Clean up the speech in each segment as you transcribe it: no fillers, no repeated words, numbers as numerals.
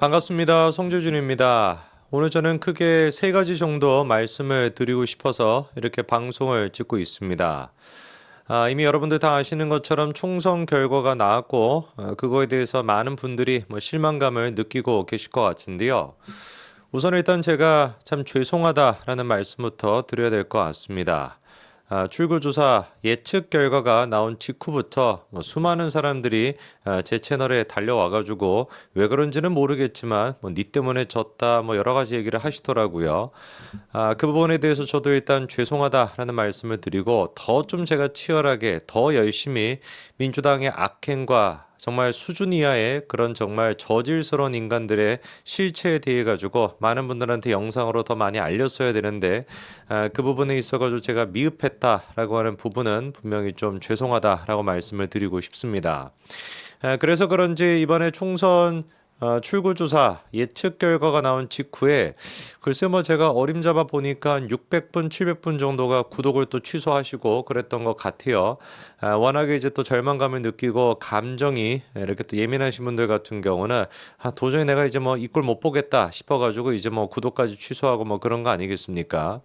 반갑습니다. 송재준입니다. 오늘 저는 크게 세 가지 정도 말씀을 드리고 싶어서 이렇게 방송을 찍고 있습니다. 이미 여러분들 다 아시는 것처럼 총선 결과가 나왔고 그거에 대해서 많은 분들이 실망감을 느끼고 계실 것 같은데요. 우선 일단 제가 참 죄송하다라는 말씀부터 드려야 될 것 같습니다. 출구조사 예측 결과가 나온 직후부터 수많은 사람들이 제 채널에 달려와가지고 왜 그런지는 모르겠지만 니 때문에 졌다 여러 가지 얘기를 하시더라고요. 그 부분에 대해서 저도 일단 죄송하다라는 말씀을 드리고 더 좀 제가 치열하게 더 열심히 민주당의 악행과 정말 수준 이하의 그런 정말 저질스러운 인간들의 실체에 대해 가지고 많은 분들한테 영상으로 더 많이 알렸어야 되는데 그 부분에 있어가지고 제가 미흡했다라고 하는 부분은 분명히 좀 죄송하다라고 말씀을 드리고 싶습니다. 그래서 그런지 이번에 총선 출구조사 예측 결과가 나온 직후에 글쎄 제가 어림잡아 보니까 한 600분, 700분 정도가 구독을 또 취소하시고 그랬던 것 같아요. 워낙에 이제 또 절망감을 느끼고 감정이 이렇게 또 예민하신 분들 같은 경우는 도저히 내가 이제 이 꼴 못 보겠다 싶어가지고 이제 구독까지 취소하고 그런 거 아니겠습니까?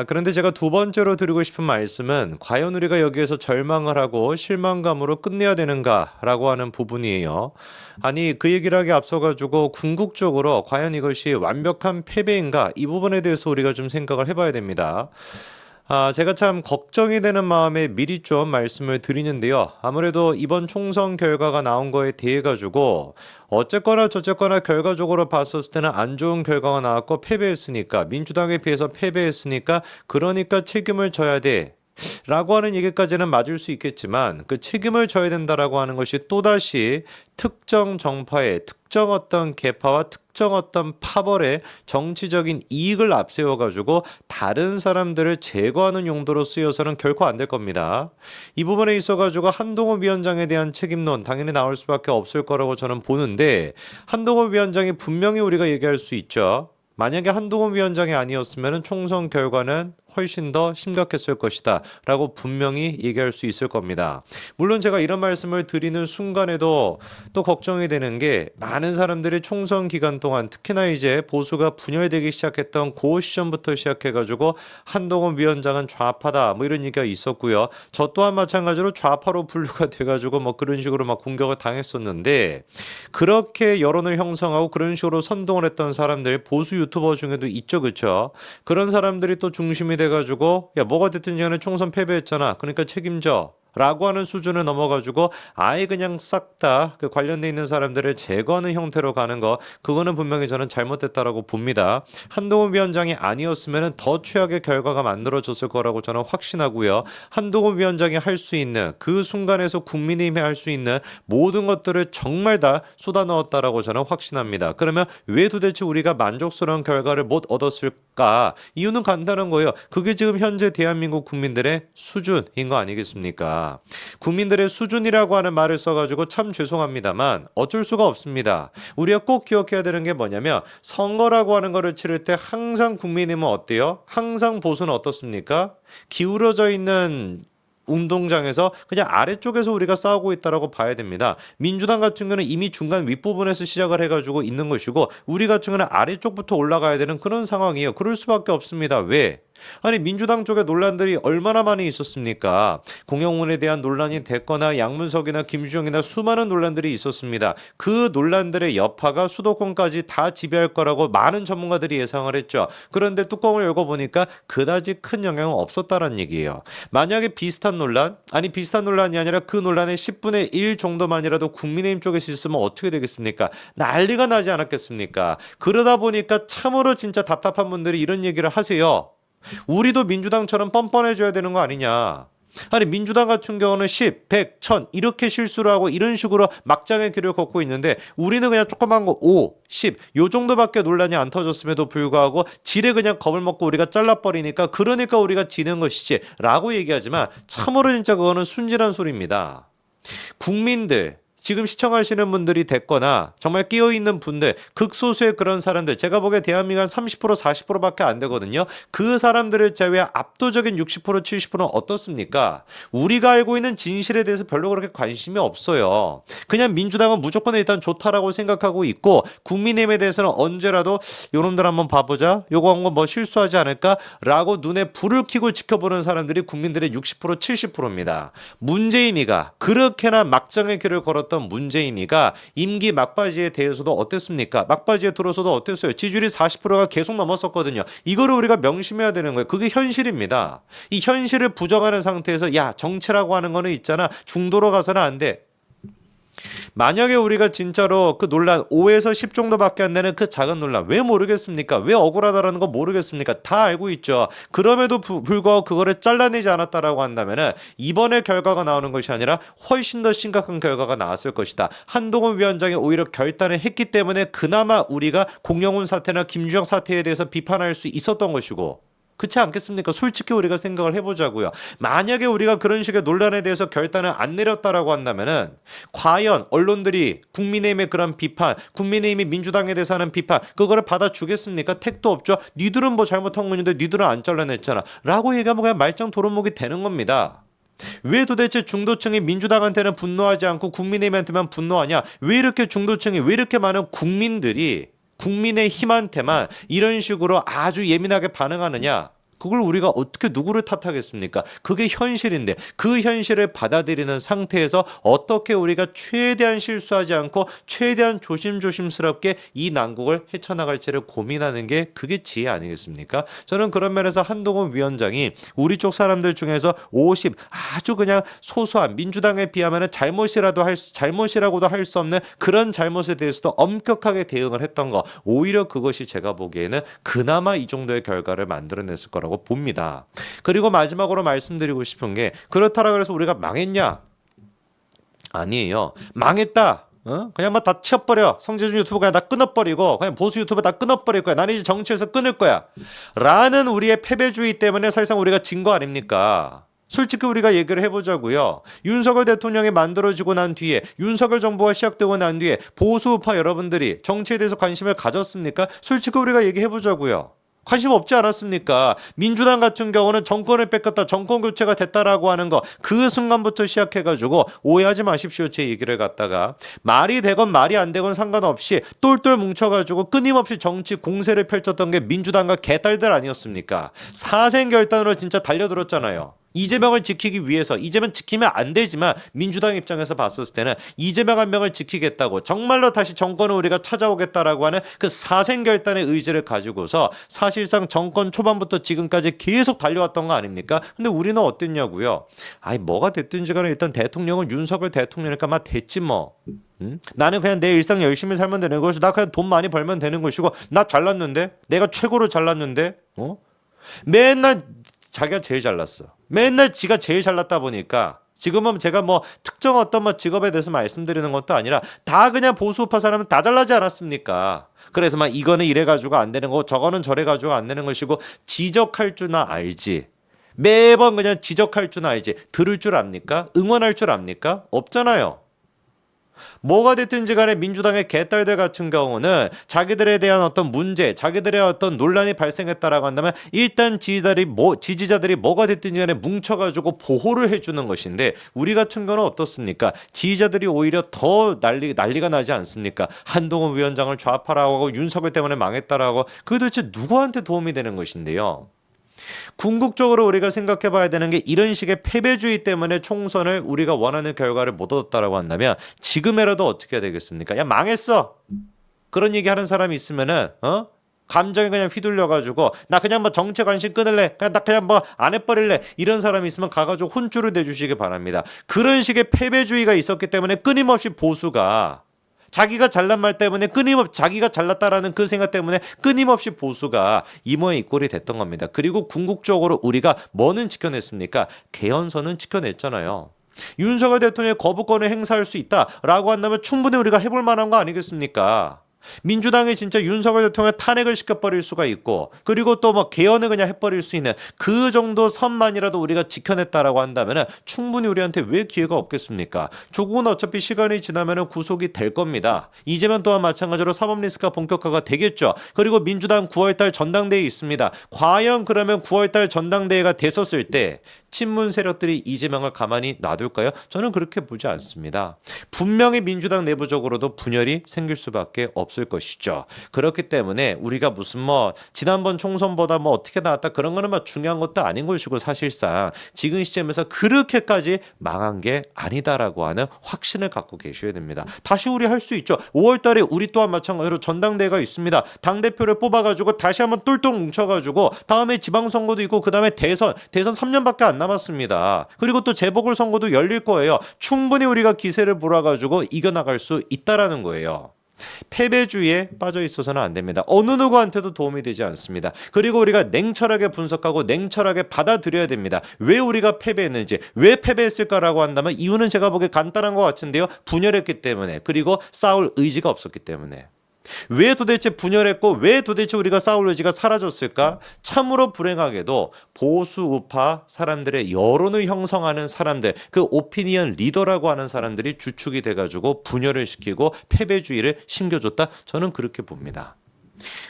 그런데 제가 두 번째로 드리고 싶은 말씀은 과연 우리가 여기에서 절망을 하고 실망감으로 끝내야 되는가라고 하는 부분이에요. 아니 그 얘기를 하기 앞서가지고 궁극적으로 과연 이것이 완벽한 패배인가 이 부분에 대해서 우리가 좀 생각을 해봐야 됩니다. 제가 참 걱정이 되는 마음에 미리 좀 말씀을 드리는데요. 아무래도 이번 총선 결과가 나온 거에 대해 가지고 어쨌거나 저쨌거나 결과적으로 봤었을 때는 안 좋은 결과가 나왔고 패배했으니까 민주당에 비해서 패배했으니까 그러니까 책임을 져야 돼. 라고 하는 얘기까지는 맞을 수 있겠지만 그 책임을 져야 된다라고 하는 것이 또다시 특정 정파의 특정 어떤 계파와 특정 어떤 파벌의 정치적인 이익을 앞세워 가지고 다른 사람들을 제거하는 용도로 쓰여서는 결코 안 될 겁니다. 이 부분에 있어 가지고 한동훈 위원장에 대한 책임론 당연히 나올 수밖에 없을 거라고 저는 보는데 한동훈 위원장이 분명히 우리가 얘기할 수 있죠. 만약에 한동훈 위원장이 아니었으면 총선 결과는 훨씬 더 심각했을 것이다 라고 분명히 얘기할 수 있을 겁니다. 물론 제가 이런 말씀을 드리는 순간에도 또 걱정이 되는 게 많은 사람들이 총선 기간 동안 특히나 이제 보수가 분열되기 시작했던 그 시점부터 시작해가지고 한동훈 위원장은 좌파다 이런 얘기가 있었고요. 저 또한 마찬가지로 좌파로 분류가 돼가지고 그런 식으로 공격을 당했었는데 그렇게 여론을 형성하고 그런 식으로 선동을 했던 사람들 보수 유튜버 중에도 있죠. 그렇죠? 그런 사람들이 또 중심이 돼가지고 야 뭐가 됐든 간에 총선 패배했잖아. 그러니까 책임져. 라고 하는 수준을 넘어가지고 아예 그냥 싹 다 그 관련돼 있는 사람들을 제거하는 형태로 가는 거 그거는 분명히 저는 잘못됐다라고 봅니다. 한동훈 위원장이 아니었으면 더 최악의 결과가 만들어졌을 거라고 저는 확신하고요. 한동훈 위원장이 할 수 있는 그 순간에서 국민의힘이 할 수 있는 모든 것들을 정말 다 쏟아넣었다라고 저는 확신합니다. 그러면 왜 도대체 우리가 만족스러운 결과를 못 얻었을까? 이유는 간단한 거예요. 그게 지금 현재 대한민국 국민들의 수준인 거 아니겠습니까? 국민들의 수준이라고 하는 말을 써가지고 참 죄송합니다만 어쩔 수가 없습니다. 우리가 꼭 기억해야 되는 게 뭐냐면 선거라고 하는 거를 치를 때 항상 국민의힘은 어때요? 항상 보수는 어떻습니까? 기울어져 있는 운동장에서 그냥 아래쪽에서 우리가 싸우고 있다라고 봐야 됩니다. 민주당 같은 경우는 이미 중간 윗부분에서 시작을 해가지고 있는 것이고 우리 같은 경우는 아래쪽부터 올라가야 되는 그런 상황이에요. 그럴 수밖에 없습니다. 왜? 아니 민주당 쪽에 논란들이 얼마나 많이 있었습니까? 공영훈에 대한 논란이 됐거나 양문석이나 김주영이나 수많은 논란들이 있었습니다. 그 논란들의 여파가 수도권까지 다 지배할 거라고 많은 전문가들이 예상을 했죠. 그런데 뚜껑을 열어보니까 그다지 큰 영향은 없었다는 얘기예요. 만약에 비슷한 논란, 아니 비슷한 논란이 아니라 그 논란의 10분의 1 정도만이라도 국민의힘 쪽에서 있으면 어떻게 되겠습니까? 난리가 나지 않았겠습니까? 그러다 보니까 참으로 진짜 답답한 분들이 이런 얘기를 하세요. 우리도 민주당처럼 뻔뻔해져야 되는 거 아니냐. 아니 민주당 같은 경우는 10, 100, 1000 이렇게 실수를 하고 이런 식으로 막장의 길을 걷고 있는데 우리는 그냥 조그만 거 5, 10 요 정도밖에 논란이 안 터졌음에도 불구하고 지레 그냥 겁을 먹고 우리가 잘라버리니까 그러니까 우리가 지는 것이지 라고 얘기하지만 참으로 진짜 그거는 순진한 소리입니다. 국민들 지금 시청하시는 분들이 됐거나 정말 끼어있는 분들, 극소수의 그런 사람들, 제가 보기에 대한민국 한 30% 40%밖에 안 되거든요. 그 사람들을 제외한 압도적인 60% 70%는 어떻습니까? 우리가 알고 있는 진실에 대해서 별로 그렇게 관심이 없어요. 그냥 민주당은 무조건 일단 좋다라고 생각하고 있고 국민의힘에 대해서는 언제라도 요놈들 한번 봐보자, 요거 한 거 뭐 실수하지 않을까라고 눈에 불을 켜고 지켜보는 사람들이 국민들의 60% 70%입니다. 문재인이가 그렇게나 막장의 길을 걸었던 문재인이가 임기 막바지에 대해서도 어땠습니까? 막바지에 들어서도 어땠어요? 지지율이 40%가 계속 넘었었거든요. 이거를 우리가 명심해야 되는 거예요. 그게 현실입니다. 이 현실을 부정하는 상태에서 야, 정치라고 하는 거는 있잖아, 중도로 가서는 안 돼. 만약에 우리가 진짜로 그 논란 5에서 10 정도밖에 안 되는 그 작은 논란 왜 모르겠습니까? 왜 억울하다라는 거 모르겠습니까? 다 알고 있죠. 그럼에도 불구하고 그거를 잘라내지 않았다라고 한다면은 이번에 결과가 나오는 것이 아니라 훨씬 더 심각한 결과가 나왔을 것이다. 한동훈 위원장이 오히려 결단을 했기 때문에 그나마 우리가 공영훈 사태나 김주영 사태에 대해서 비판할 수 있었던 것이고, 그렇지 않겠습니까? 솔직히 우리가 생각을 해보자고요. 만약에 우리가 그런 식의 논란에 대해서 결단을 안 내렸다라고 한다면은 과연 언론들이 국민의힘의 그런 비판, 국민의힘이 민주당에 대해서 하는 비판, 그거를 받아주겠습니까? 택도 없죠. 니들은 뭐 잘못한 건데 니들은 안 잘라냈잖아 라고 얘기하면 그냥 말짱 도루묵이 되는 겁니다. 왜 도대체 중도층이 민주당한테는 분노하지 않고 국민의힘한테만 분노하냐? 왜 이렇게 중도층이, 왜 이렇게 많은 국민들이 국민의힘한테만 이런 식으로 아주 예민하게 반응하느냐? 그걸 우리가 어떻게 누구를 탓하겠습니까? 그게 현실인데 그 현실을 받아들이는 상태에서 어떻게 우리가 최대한 실수하지 않고 최대한 조심조심스럽게 이 난국을 헤쳐나갈지를 고민하는 게 그게 지혜 아니겠습니까? 저는 그런 면에서 한동훈 위원장이 우리 쪽 사람들 중에서 50 아주 그냥 소소한 민주당에 비하면 잘못이라고도 할 수 없는 그런 잘못에 대해서도 엄격하게 대응을 했던 거, 오히려 그것이 제가 보기에는 그나마 이 정도의 결과를 만들어냈을 거라고 봅니다. 그리고 마지막으로 말씀드리고 싶은 게, 그렇다라 그래서 우리가 망했냐? 아니에요. 망했다. 그냥 막 다 치워버려. 성재준 유튜브 그냥 다 끊어버리고 그냥 보수 유튜브 다 끊어버릴 거야. 나는 이제 정치에서 끊을 거야. 라는 우리의 패배주의 때문에 사실상 우리가 진 거 아닙니까? 솔직히 우리가 얘기를 해보자고요. 윤석열 대통령이 만들어지고 난 뒤에, 윤석열 정부가 시작되고 난 뒤에 보수우파 여러분들이 정치에 대해서 관심을 가졌습니까? 솔직히 우리가 얘기해보자고요. 관심 없지 않았습니까? 민주당 같은 경우는 정권을 뺏겼다, 정권 교체가 됐다라고 하는 거, 그 순간부터 시작해가지고 오해하지 마십시오. 제 얘기를 갖다가 말이 되건 말이 안 되건 상관없이 똘똘 뭉쳐가지고 끊임없이 정치 공세를 펼쳤던 게 민주당과 개딸들 아니었습니까? 사생결단으로 진짜 달려들었잖아요. 이재명을 지키기 위해서, 이재명 지키면 안 되지만 민주당 입장에서 봤었을 때는 이재명 한 명을 지키겠다고, 정말로 다시 정권을 우리가 찾아오겠다라고 하는 그 사생결단의 의지를 가지고서 사실상 정권 초반부터 지금까지 계속 달려왔던 거 아닙니까? 근데 우리는 어땠냐고요? 아니 뭐가 됐든지 간에 일단 대통령은 윤석열 대통령이니까 막 됐지 뭐. 나는 그냥 내 일상 열심히 살면 되는 것이고, 나 그냥 돈 많이 벌면 되는 것이고, 나 잘났는데, 내가 최고로 잘났는데, 맨날 자기가 제일 잘났어. 맨날 지가 제일 잘났다 보니까 지금은 제가 뭐 특정 어떤 뭐 직업에 대해서 말씀드리는 것도 아니라 다 그냥 보수우파 사람은 다 잘나지 않았습니까? 그래서 막 이거는 이래가지고 안 되는 거고 저거는 저래가지고 안 되는 것이고 지적할 줄나 알지. 매번 그냥 지적할 줄나 알지. 들을 줄 압니까? 응원할 줄 압니까? 없잖아요. 뭐가 됐든지 간에 민주당의 개딸들 같은 경우는 자기들에 대한 어떤 문제, 자기들의 어떤 논란이 발생했다라고 한다면 일단 지지자들이 뭐가 됐든지 간에 뭉쳐가지고 보호를 해주는 것인데, 우리 같은 경우는 어떻습니까? 지지자들이 오히려 더 난리가 나지 않습니까? 한동훈 위원장을 좌파라고 하고 윤석열 때문에 망했다라고. 그게 도대체 누구한테 도움이 되는 것인데요? 궁극적으로 우리가 생각해 봐야 되는 게, 이런 식의 패배주의 때문에 총선을 우리가 원하는 결과를 못 얻었다라고 한다면 지금이라도 어떻게 해야 되겠습니까? 야 망했어. 그런 얘기 하는 사람이 있으면은 감정에 그냥 휘둘려가지고 나 그냥 뭐 정치 관심 끊을래, 그냥 나 그냥 뭐 안 해버릴래, 이런 사람이 있으면 가가지고 혼쭐을 내주시기 바랍니다. 그런 식의 패배주의가 있었기 때문에 끊임없이 보수가 자기가 잘난 말 때문에 끊임없이, 자기가 잘났다라는 그 생각 때문에 끊임없이 보수가 이 모양 이 꼴이 됐던 겁니다. 그리고 궁극적으로 우리가 뭐는 지켜냈습니까? 개헌선은 지켜냈잖아요. 윤석열 대통령이 거부권을 행사할 수 있다라고 한다면 충분히 우리가 해볼 만한 거 아니겠습니까? 민주당이 진짜 윤석열 대통령 탄핵을 시켜버릴 수가 있고 그리고 또 뭐 개헌을 그냥 해버릴 수 있는 그 정도 선만이라도 우리가 지켜냈다라고 한다면 충분히 우리한테 왜 기회가 없겠습니까? 조국은 어차피 시간이 지나면 구속이 될 겁니다. 이재명 또한 마찬가지로 사법 리스크가 본격화가 되겠죠. 그리고 민주당 9월달 전당대회 있습니다. 과연 그러면 9월달 전당대회가 됐었을 때 친문 세력들이 이재명을 가만히 놔둘까요? 저는 그렇게 보지 않습니다. 분명히 민주당 내부적으로도 분열이 생길 수밖에 없을 것이죠. 그렇기 때문에 우리가 무슨 뭐 지난번 총선보다 뭐 어떻게 나왔다 그런 거는 막 중요한 것도 아닌 것이고 사실상 지금 시점에서 그렇게까지 망한 게 아니다라고 하는 확신을 갖고 계셔야 됩니다. 다시 우리 할 수 있죠. 5월 달에 우리 또한 마찬가지로 전당대회가 있습니다. 당대표를 뽑아가지고 다시 한번 똘똘 뭉쳐가지고 다음에 지방선거도 있고 그 다음에 대선 3년밖에 안 남았습니다. 그리고 또 재보궐선거도 열릴 거예요. 충분히 우리가 기세를 몰아가지고 이겨나갈 수 있다라는 거예요. 패배주의에 빠져 있어서는 안 됩니다. 어느 누구한테도 도움이 되지 않습니다. 그리고 우리가 냉철하게 분석하고 냉철하게 받아들여야 됩니다. 왜 우리가 패배했는지, 왜 패배했을까라고 한다면 이유는 제가 보기에 간단한 것 같은데요. 분열했기 때문에, 그리고 싸울 의지가 없었기 때문에. 왜 도대체 분열했고 왜 도대체 우리가 싸울 의지가 사라졌을까? 참으로 불행하게도 보수 우파 사람들의 여론을 형성하는 사람들, 그 오피니언 리더라고 하는 사람들이 주축이 돼가지고 분열을 시키고 패배주의를 심겨줬다. 저는 그렇게 봅니다.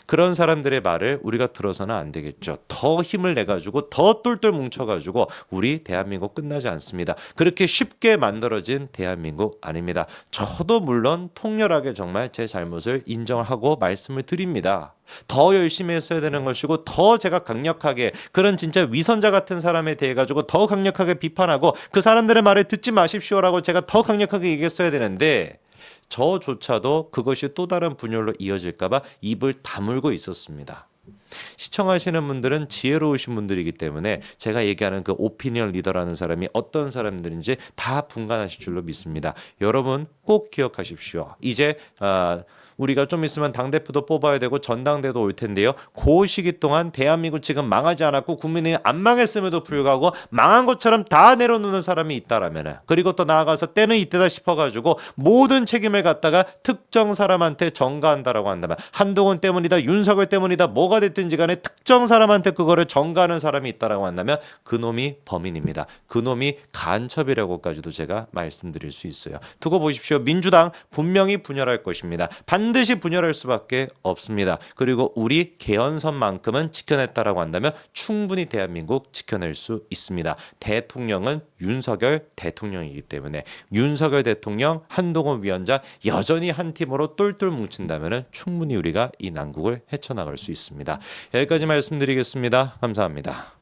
그런 사람들의 말을 우리가 들어서는 안 되겠죠. 더 힘을 내가지고 더 똘똘 뭉쳐가지고 우리 대한민국 끝나지 않습니다. 그렇게 쉽게 만들어진 대한민국 아닙니다. 저도 물론 통렬하게 정말 제 잘못을 인정하고 말씀을 드립니다. 더 열심히 했어야 되는 것이고 더 제가 강력하게 그런 진짜 위선자 같은 사람에 대해 가지고 더 강력하게 비판하고 그 사람들의 말을 듣지 마십시오라고 제가 더 강력하게 얘기했어야 되는데 저조차도 그것이 또 다른 분열로 이어질까봐 입을 다물고 있었습니다. 시청하시는 분들은 지혜로우신 분들이기 때문에 제가 얘기하는 그 오피니언 리더라는 사람이 어떤 사람들인지 다 분간하실 줄로 믿습니다. 여러분 꼭 기억하십시오. 이제 우리가 좀 있으면 당대표도 뽑아야 되고 전당대도 올 텐데요. 그 시기 동안 대한민국 지금 망하지 않았고 국민이 안 망했음에도 불구하고 망한 것처럼 다 내려놓는 사람이 있다라면 그리고 또 나아가서 때는 이때다 싶어가지고 모든 책임을 갖다가 특정 사람한테 전가한다라고 한다면 한동훈 때문이다 윤석열 때문이다 뭐가 됐든지 간에 특정 사람한테 그거를 전가하는 사람이 있다라고 한다면 그놈이 범인입니다. 그놈이 간첩이라고까지도 제가 말씀드릴 수 있어요. 두고 보십시오. 민주당 분명히 분열할 것입니다. 반드시 분열할 수밖에 없습니다. 그리고 우리 개헌선만큼은 지켜냈다라고 한다면 충분히 대한민국 지켜낼 수 있습니다. 대통령은 윤석열 대통령이기 때문에 윤석열 대통령, 한동훈 위원장 여전히 한 팀으로 똘똘 뭉친다면 충분히 우리가 이 난국을 헤쳐나갈 수 있습니다. 여기까지 말씀드리겠습니다. 감사합니다.